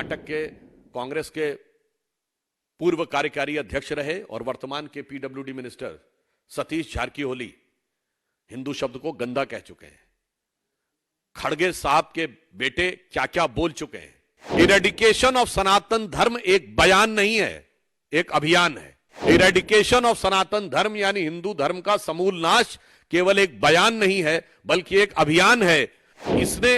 कर्नाटक के कांग्रेस के पूर्व कार्यकारी अध्यक्ष रहे और वर्तमान के पीडब्ल्यूडी मिनिस्टर सतीश जारकीहोली हिंदू शब्द को गंदा कह चुके हैं। खड़गे साहब के बेटे क्या क्या बोल चुके हैं। इरेडिकेशन ऑफ सनातन धर्म एक बयान नहीं है, एक अभियान है। इरेडिकेशन ऑफ सनातन धर्म यानी हिंदू धर्म का समूल नाश केवल एक बयान नहीं है बल्कि एक अभियान है। इसने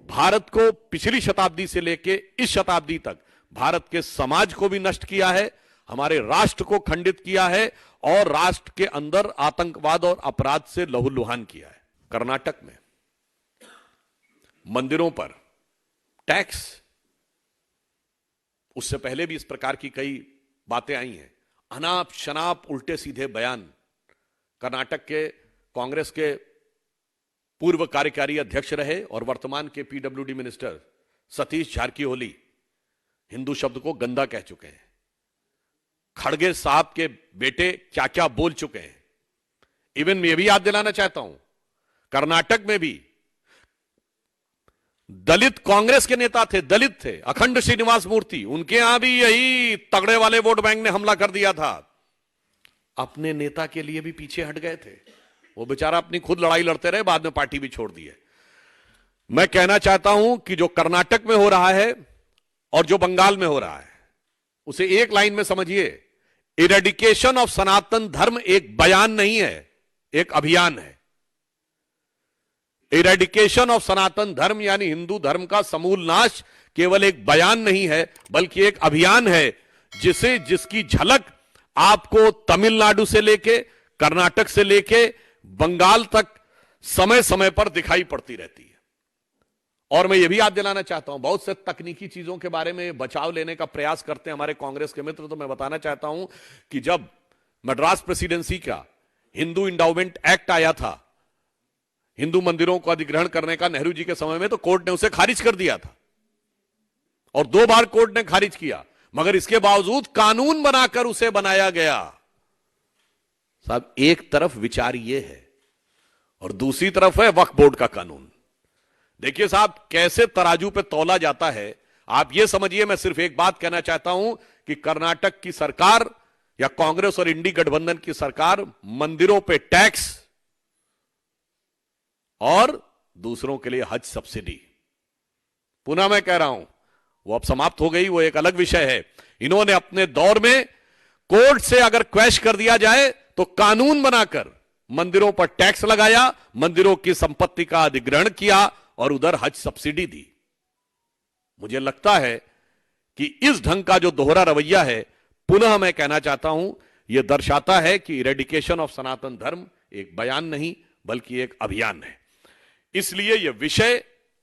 भारत को पिछली शताब्दी से लेकर इस शताब्दी तक भारत के समाज को भी नष्ट किया है, हमारे राष्ट्र को खंडित किया है और राष्ट्र के अंदर आतंकवाद और अपराध से लहूलुहान किया है। कर्नाटक में मंदिरों पर टैक्स, उससे पहले भी इस प्रकार की कई बातें आई हैं। अनाप शनाप उल्टे सीधे बयान। कर्नाटक के कांग्रेस के पूर्व कार्यकारी अध्यक्ष रहे और वर्तमान के पीडब्ल्यूडी मिनिस्टर सतीश जारकीहोली हिंदू शब्द को गंदा कह चुके हैं। खड़गे साहब के बेटे क्या क्या बोल चुके हैं। इवन मैं भी याद दिलाना चाहता हूं, कर्नाटक में भी दलित कांग्रेस के नेता थे, दलित थे, अखंड श्रीनिवास मूर्ति, उनके यहां भी यही तगड़े वाले वोट बैंक ने हमला कर दिया था। अपने नेता के लिए भी पीछे हट गए थे। वो बेचारा अपनी खुद लड़ाई लड़ते रहे, बाद में पार्टी भी छोड़ दी है। मैं कहना चाहता हूं कि जो कर्नाटक में हो रहा है और जो बंगाल में हो रहा है उसे एक लाइन में समझिए। इरेडिकेशन ऑफ सनातन धर्म एक बयान नहीं है, एक अभियान है। इरेडिकेशन ऑफ सनातन धर्म यानी हिंदू धर्म का समूल नाश केवल एक बयान नहीं है बल्कि एक अभियान है, जिसकी झलक आपको तमिलनाडु से लेके, कर्नाटक से लेके बंगाल तक समय समय पर दिखाई पड़ती रहती है। और मैं यह भी याद दिलाना चाहता हूं, बहुत से तकनीकी चीजों के बारे में बचाव लेने का प्रयास करते हैं हमारे कांग्रेस के मित्र। तो मैं बताना चाहता हूं कि जब मद्रास प्रेसिडेंसी का हिंदू इंडाउमेंट एक्ट आया था, हिंदू मंदिरों को अधिग्रहण करने का नेहरू जी के समय में, तो कोर्ट ने उसे खारिज कर दिया था और 2 बार कोर्ट ने खारिज किया। मगर इसके बावजूद कानून बनाकर उसे बनाया गया। साहब, एक तरफ विचार यह है और दूसरी तरफ है वक्फ बोर्ड का कानून। देखिए साहब, कैसे तराजू पे तौला जाता है। आप यह समझिए, मैं सिर्फ एक बात कहना चाहता हूं कि कर्नाटक की सरकार या कांग्रेस और इंडी गठबंधन की सरकार मंदिरों पे टैक्स और दूसरों के लिए हज सब्सिडी, पुनः मैं कह रहा हूं, वो अब समाप्त हो गई, वो एक अलग विषय है। इन्होंने अपने दौर में कोर्ट से अगर क्वैश कर दिया जाए तो कानून बनाकर मंदिरों पर टैक्स लगाया, मंदिरों की संपत्ति का अधिग्रहण किया और उधर हज सब्सिडी दी। मुझे लगता है कि इस ढंग का जो दोहरा रवैया है, पुनः मैं कहना चाहता हूं, यह दर्शाता है कि इरेडिकेशन ऑफ सनातन धर्म एक बयान नहीं बल्कि एक अभियान है। इसलिए यह विषय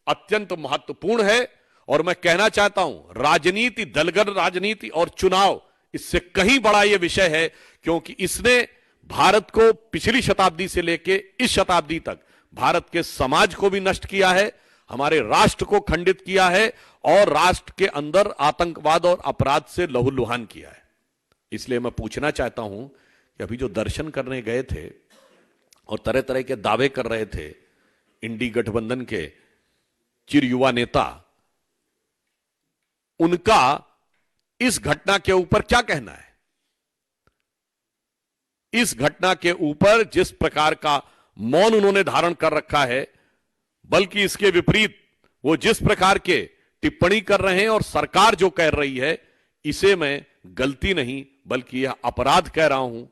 अत्यंत महत्वपूर्ण है और मैं कहना चाहता हूं, राजनीति, दलगत राजनीति और चुनाव, इससे कहीं बड़ा यह विषय है, क्योंकि इसने भारत को पिछली शताब्दी से लेकर इस शताब्दी तक भारत के समाज को भी नष्ट किया है, हमारे राष्ट्र को खंडित किया है और राष्ट्र के अंदर आतंकवाद और अपराध से लहूलुहान किया है। इसलिए मैं पूछना चाहता हूं कि अभी जो दर्शन करने गए थे और तरह तरह के दावे कर रहे थे इंडी गठबंधन के चिर युवा नेता, उनका इस घटना के ऊपर क्या कहना है? इस घटना के ऊपर जिस प्रकार का मौन उन्होंने धारण कर रखा है, बल्कि इसके विपरीत वो जिस प्रकार के टिप्पणी कर रहे हैं और सरकार जो कह रही है, इसे मैं गलती नहीं बल्कि यह अपराध कह रहा हूं।